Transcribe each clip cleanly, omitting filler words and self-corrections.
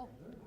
Oh, okay.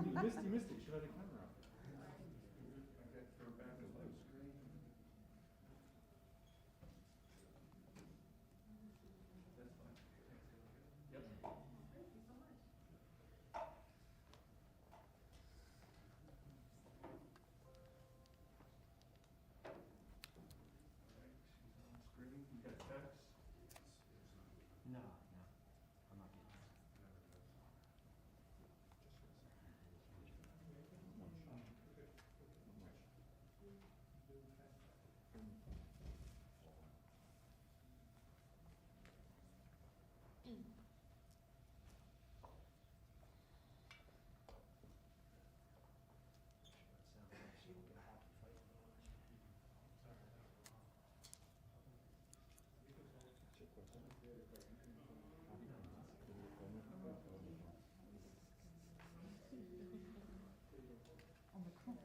You missed it. You should have the camera up. Okay, throw it back to low screen. That's fine. Yep. Thank you so much. All right, she's on screen. You got text? No, I'm not getting it. That sounds like she will get a happy fight. Omicron.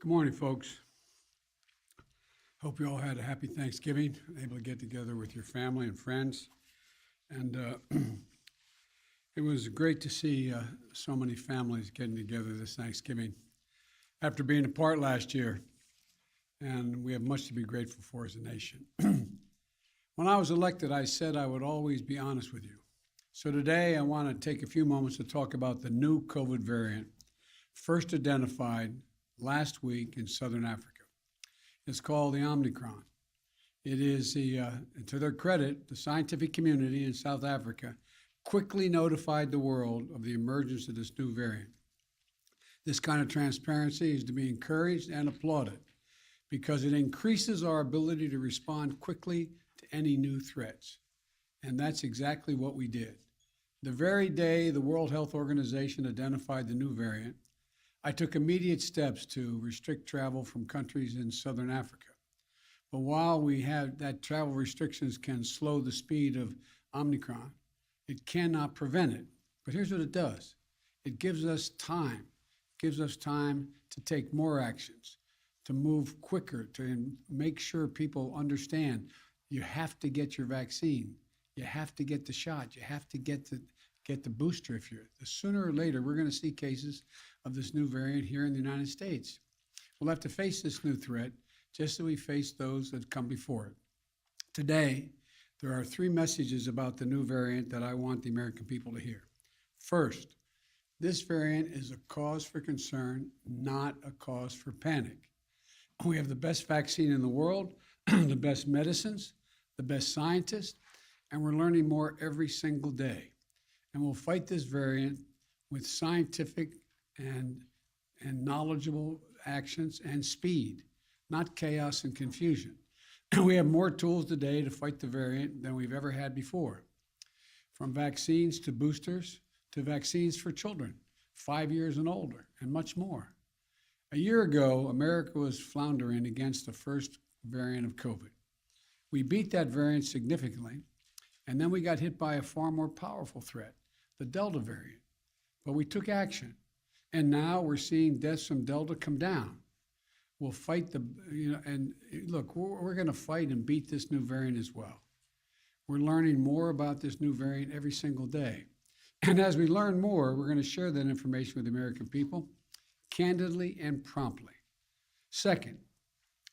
Good morning, folks. Hope you all had a happy Thanksgiving, able to get together with your family and friends. And it was great to see so many families getting together this Thanksgiving after being apart last year. And we have much to be grateful for as a nation. When I was elected, I said I would always be honest with you. So today I want to take a few moments to talk about the new COVID variant, first identified last week in Southern Africa. It's called the Omicron. It is to their credit, the scientific community in South Africa quickly notified the world of the emergence of this new variant. This kind of transparency is to be encouraged and applauded because it increases our ability to respond quickly to any new threats. And that's exactly what we did. The very day the World Health Organization identified the new variant, I took immediate steps to restrict travel from countries in Southern Africa. But while we have that travel restrictions can slow the speed of Omicron, it cannot prevent it. But here's what it does. It gives us time. It gives us time to take more actions, to move quicker, to make sure people understand you have to get your vaccine. You have to get the shot. You have to get the booster if you're. Sooner or later, we're going to see cases of this new variant here in the United States. We'll have to face this new threat just as we faced those that come before it. Today, there are 3 messages about the new variant that I want the American people to hear. First, this variant is a cause for concern, not a cause for panic. We have the best vaccine in the world, the best medicines, the best scientists, and we're learning more every single day. And we'll fight this variant with scientific and knowledgeable actions and speed, not chaos and confusion. We have more tools today to fight the variant than we've ever had before, from vaccines to boosters to vaccines for children, 5 years and older, and much more. A year ago, America was floundering against the first variant of COVID. We beat that variant significantly, and then we got hit by a far more powerful threat, the Delta variant. But we took action, and now we're seeing deaths from Delta come down. We'll fight and look, we're going to fight and beat this new variant as well. We're learning more about this new variant every single day. And as we learn more, we're going to share that information with the American people candidly and promptly. Second,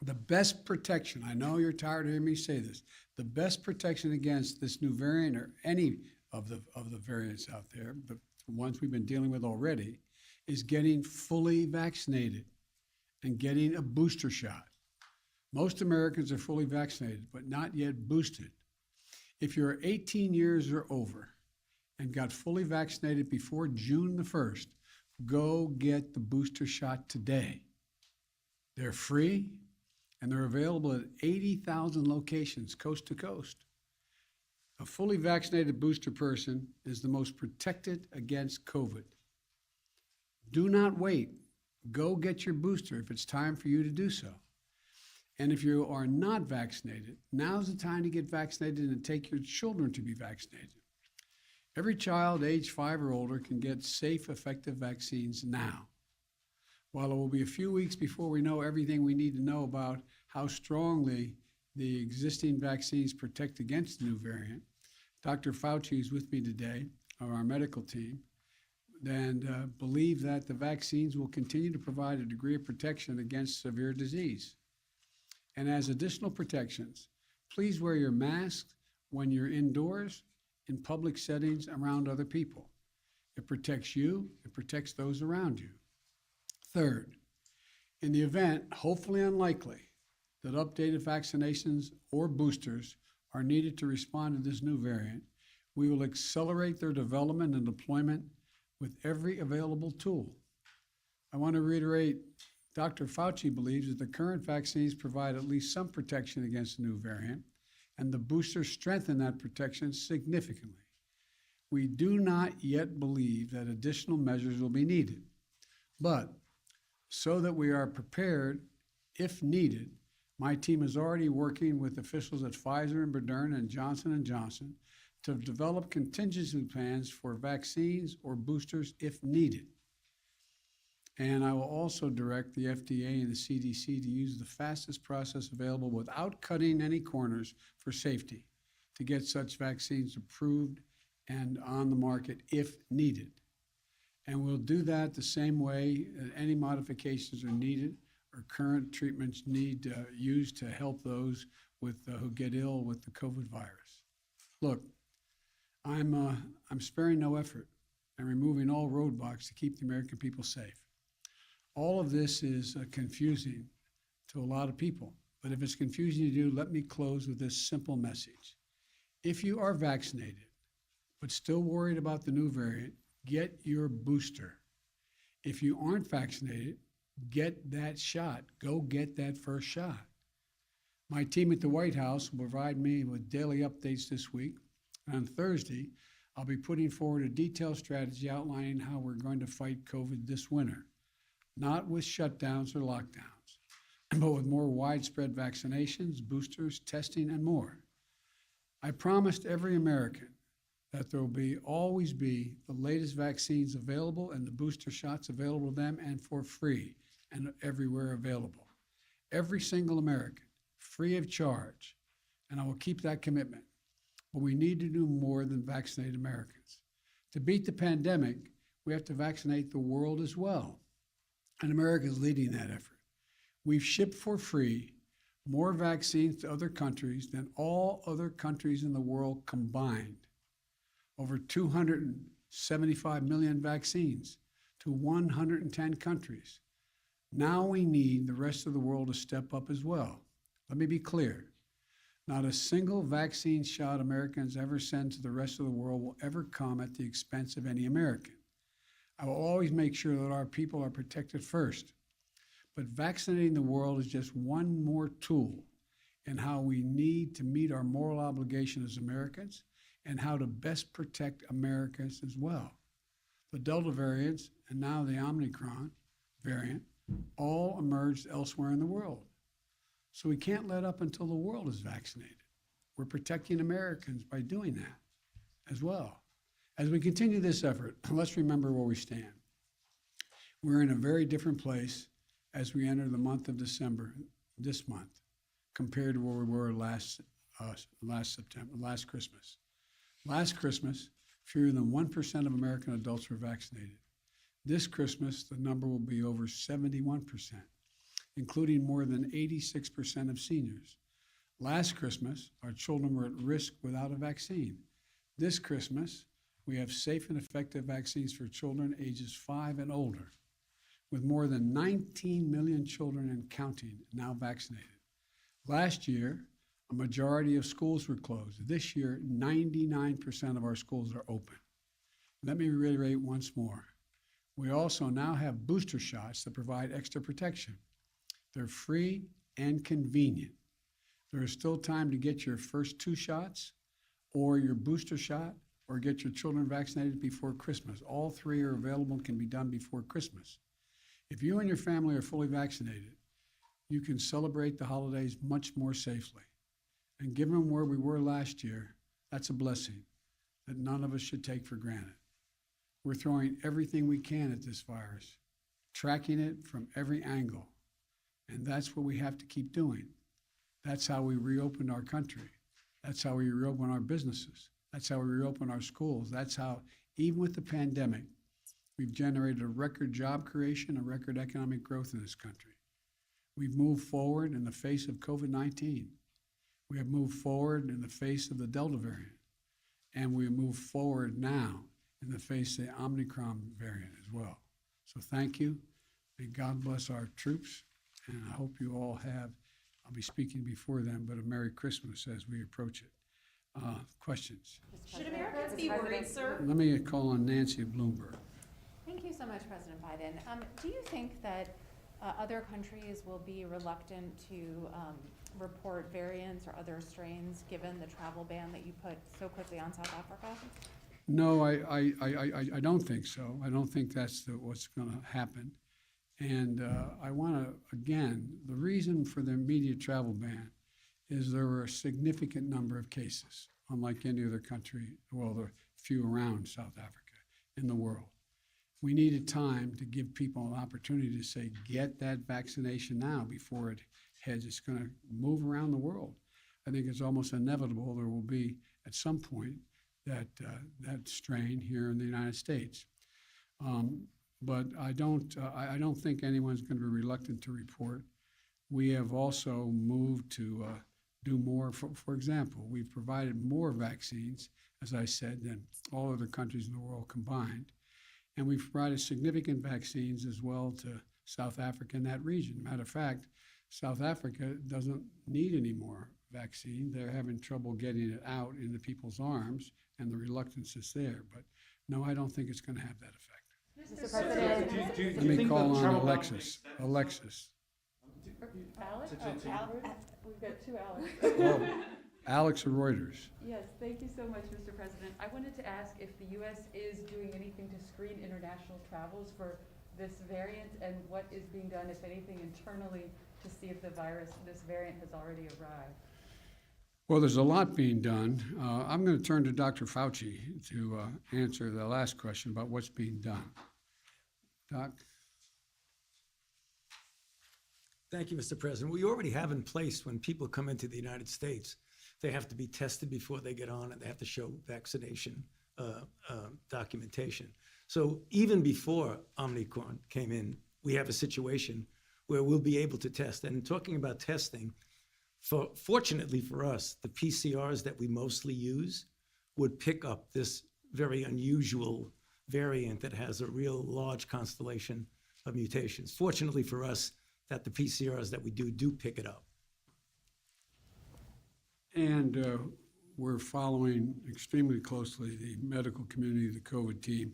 the best protection, I know you're tired of hearing me say this, the best protection against this new variant or any of the variants out there, the ones we've been dealing with already, is getting fully vaccinated and getting a booster shot. Most Americans are fully vaccinated, but not yet boosted. If you're 18 years or over and got fully vaccinated before June the 1st, go get the booster shot today. They're free and they're available at 80,000 locations coast to coast. A fully vaccinated booster person is the most protected against COVID. Do not wait. Go get your booster if it's time for you to do so. And if you are not vaccinated, now's the time to get vaccinated and take your children to be vaccinated. Every child age 5 or older can get safe, effective vaccines now. While it will be a few weeks before we know everything we need to know about how strongly the existing vaccines protect against the new variant, Dr. Fauci is with me today, of our medical team, and believe that the vaccines will continue to provide a degree of protection against severe disease. And as additional protections, please wear your mask when you're indoors, in public settings, around other people. It protects you, it protects those around you. Third, in the event, hopefully unlikely, that updated vaccinations or boosters are needed to respond to this new variant, we will accelerate their development and deployment with every available tool. I want to reiterate, Dr. Fauci believes that the current vaccines provide at least some protection against the new variant, and the boosters strengthen that protection significantly. We do not yet believe that additional measures will be needed, but so that we are prepared if needed, my team is already working with officials at Pfizer and Moderna and Johnson & Johnson to develop contingency plans for vaccines or boosters if needed. And I will also direct the FDA and the CDC to use the fastest process available without cutting any corners for safety to get such vaccines approved and on the market if needed. And we'll do that the same way that any modifications are needed or current treatments need used to help those with who get ill with the COVID virus. Look, I'm sparing no effort and removing all roadblocks to keep the American people safe. All of this is confusing to a lot of people, but if it's confusing to you, let me close with this simple message. If you are vaccinated, but still worried about the new variant, get your booster. If you aren't vaccinated, get that shot. Go get that first shot. My team at the White House will provide me with daily updates this week. On Thursday, I'll be putting forward a detailed strategy outlining how we're going to fight COVID this winter, not with shutdowns or lockdowns, but with more widespread vaccinations, boosters, testing, and more. I promised every American that there will always be the latest vaccines available and the booster shots available to them and for free and everywhere available. Every single American, free of charge, and I will keep that commitment. But we need to do more than vaccinate Americans. To beat the pandemic, we have to vaccinate the world as well, and America is leading that effort. We've shipped for free more vaccines to other countries than all other countries in the world combined. Over 275 million vaccines to 110 countries. Now we need the rest of the world to step up as well. Let me be clear. Not a single vaccine shot Americans ever send to the rest of the world will ever come at the expense of any American. I will always make sure that our people are protected first. But vaccinating the world is just one more tool in how we need to meet our moral obligation as Americans and how to best protect Americans as well. The Delta variants and now the Omicron variant all emerged elsewhere in the world. So we can't let up until the world is vaccinated. We're protecting Americans by doing that as well. As we continue this effort, let's remember where we stand. We're in a very different place as we enter the month of December, this month, compared to where we were last Christmas. Last Christmas, fewer than 1% of American adults were vaccinated. This Christmas, the number will be over 71%, including more than 86% of seniors. Last Christmas, our children were at risk without a vaccine. This Christmas, we have safe and effective vaccines for children ages 5 and older, with more than 19 million children and counting now vaccinated. Last year, a majority of schools were closed. This year, 99% of our schools are open. Let me reiterate once more. We also now have booster shots that provide extra protection. They're free and convenient. There is still time to get your first 2 shots or your booster shot or get your children vaccinated before Christmas. All 3 are available and can be done before Christmas. If you and your family are fully vaccinated, you can celebrate the holidays much more safely. And given where we were last year, that's a blessing that none of us should take for granted. We're throwing everything we can at this virus, tracking it from every angle. And that's what we have to keep doing. That's how we reopen our country. That's how we reopen our businesses. That's how we reopen our schools. That's how, even with the pandemic, we've generated a record job creation, a record economic growth in this country. We've moved forward in the face of COVID-19. We have moved forward in the face of the Delta variant. And we move forward now in the face of the Omicron variant as well. So thank you. May God bless our troops. And I hope you all have, I'll be speaking before then, but a Merry Christmas as we approach it. Questions? Should Americans be worried, sir? Let me call on Nancy at Bloomberg. Thank you so much, President Biden. Do you think that other countries will be reluctant to report variants or other strains given the travel ban that you put so quickly on South Africa? No, I don't think so. I don't think that's what's going to happen. And I want to, again, the reason for the immediate travel ban is there were a significant number of cases, unlike any other country, well, there are few around South Africa in the world. we needed time to give people an opportunity to say, get that vaccination now before it heads. It's going to move around the world. I think it's almost inevitable there will be at some point that strain here in the United States. But I don't think anyone's going to be reluctant to report. We have also moved to do more. For example, we've provided more vaccines, as I said, than all other countries in the world combined. And we've provided significant vaccines as well to South Africa and that region. Matter of fact, South Africa doesn't need any more vaccine. They're having trouble getting it out into people's arms, and the reluctance is there. But no, I don't think it's going to have that effect. Mr. President. Do you Let me think call that on travel ban Alexis. makes sense? Alexis. Alex? We've got two Alex. Oh, Alex of Reuters. Yes, thank you so much, Mr. President. I wanted to ask if the U.S. is doing anything to screen international travels for this variant, and what is being done, if anything, internally to see if this variant has already arrived. Well, there's a lot being done. I'm going to turn to Dr. Fauci to answer the last question about what's being done. Doc? Thank you, Mr. President. We already have in place when people come into the United States, they have to be tested before they get on, and they have to show vaccination documentation. So even before Omicron came in, we have a situation where we'll be able to test. And talking about testing, fortunately for us, the PCRs that we mostly use would pick up this very unusual variant that has a real large constellation of mutations. Fortunately for us, that the PCRs that we do pick it up. And we're following extremely closely the medical community, the COVID team.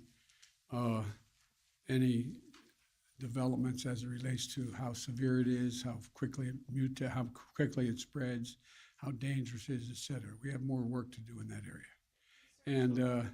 Any developments as it relates to how severe it is, how quickly it spreads, how dangerous it is, et cetera. We have more work to do in that area. And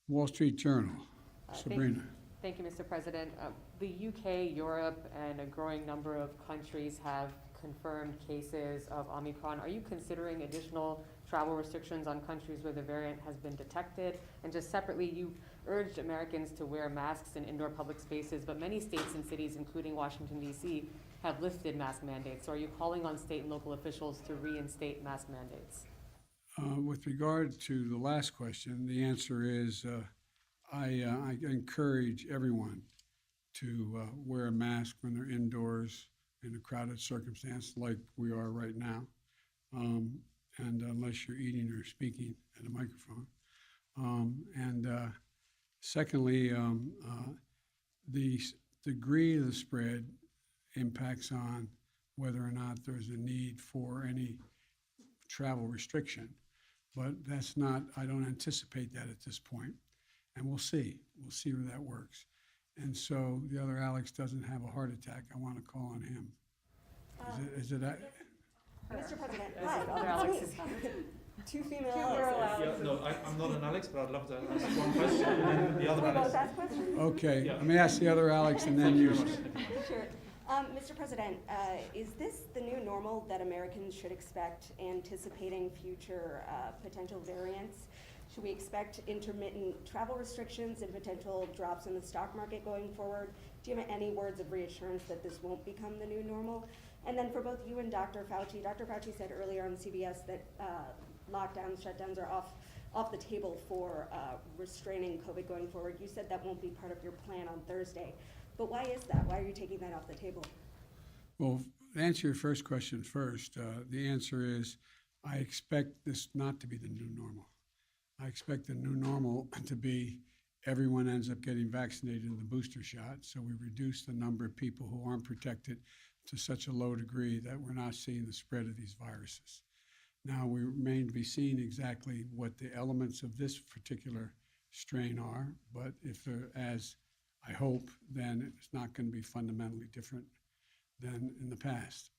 Wall Street Journal, Sabrina. Thank you, Mr. President. The UK, Europe, and a growing number of countries have confirmed cases of Omicron. Are you considering additional travel restrictions on countries where the variant has been detected? And just separately, you urged Americans to wear masks in indoor public spaces, but many states and cities, including Washington, D.C., have lifted mask mandates. So are you calling on state and local officials to reinstate mask mandates? With regard to the last question, the answer is I encourage everyone to wear a mask when they're indoors in a crowded circumstance like we are right now, and unless you're eating or speaking at a microphone. Secondly, the degree of the spread impacts on whether or not there's a need for any travel restriction. But that's not, I don't anticipate that at this point. And we'll see where that works. And so the other Alex doesn't have a heart attack. I want to call on him. Is it Mr. President, Other Alexis. two female Two girl Alexes. Yeah, no, I'm not an Alex, but I'd love to ask one question, and then the other We both Alex. ask questions? Okay, Yeah. let me ask the other Alex and then Thank you you. very much. Sure. Mr. President, is this the new normal that Americans should expect, anticipating future potential variants? Should we expect intermittent travel restrictions and potential drops in the stock market going forward? Do you have any words of reassurance that this won't become the new normal? And then for both you and Dr. Fauci said earlier on CBS that lockdowns, shutdowns are off the table for restraining COVID going forward. You said that won't be part of your plan on Thursday. But why is that? Why are you taking that off the table? Well, to answer your first question first, the answer is I expect this not to be the new normal. I expect the new normal to be everyone ends up getting vaccinated in the booster shot, so we reduce the number of people who aren't protected to such a low degree that we're not seeing the spread of these viruses. Now, we remain to be seen exactly what the elements of this particular strain are, but if they're, as I hope, then it's not going to be fundamentally different than in the past.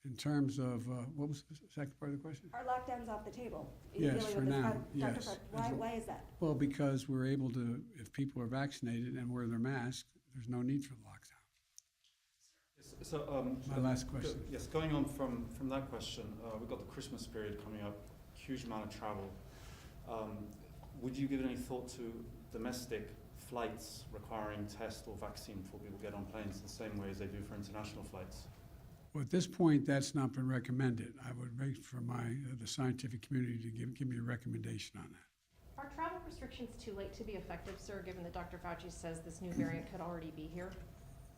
In terms of, what was the second part of the question? Are lockdowns off the table? in Yes, dealing for with this? now, Dr. yes. Why is that? Well, because we're able to, if people are vaccinated and wear their mask, there's no need for the lockdown. Yes, so, My last question. Yes, going on from that question, we've got the Christmas period coming up, huge amount of travel. Would you give any thought to domestic flights requiring test or vaccine before people get on planes the same way as they do for international flights? Well, at this point, that's not been recommended. I would wait for the scientific community to give me a recommendation on that. Are travel restrictions too late to be effective, sir, given that Dr. Fauci says this new variant could already be here?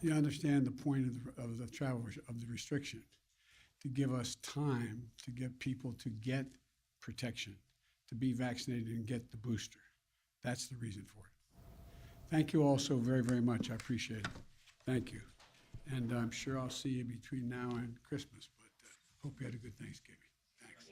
You understand the point of the travel, of the restriction, to give us time to get people to get protection, to be vaccinated and get the booster. That's the reason for it. Thank you all so very, very much. I appreciate it. Thank you. And I'm sure I'll see you between now and Christmas, but hope you had a good Thanksgiving. Thanks.